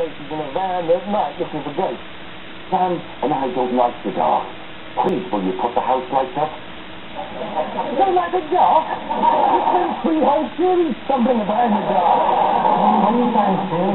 faces in a van at night looking for ghosts. Sam and I don't like the dark. Please, will you put the house lights up? You don't like the dark? You spend 3 whole series stumbling about in the dark. What are you saying, Phil?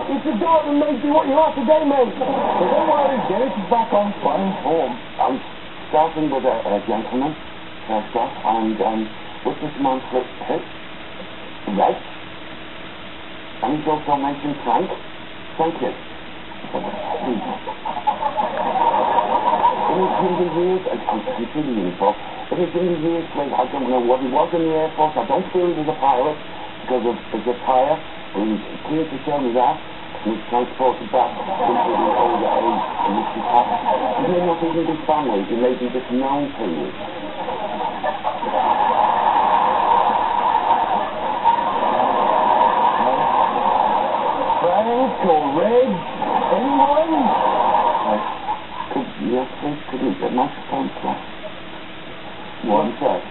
It's the dark that makes you what you are today, mate. So don't worry, Dennis is back on fine form. I'm starting with a gentleman, first off, and what's this man's hit? Reg? And he's also mentioned Frank. Thank you. In his younger years, I'm completely info. In his younger years, I don't know what he was in the Air Force. I don't feel he was a pilot because of his attire. He was clear to show me that. He was transported back into the older age in which he passed. He may not even be family, he may be just known to you. Frank or Reg? Anyone? Could you get microphone, please? One sec.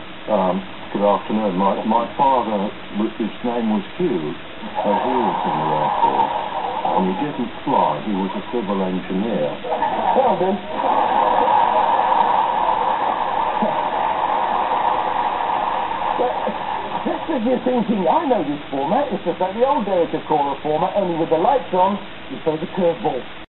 Good afternoon. My father, his name was Hugh, so he was in the Air Force. And he didn't fly, he was a civil engineer. Well then. But just as you're thinking, I know this format, it's just like the old Derek Acora format, only with the lights on, you play the curveball.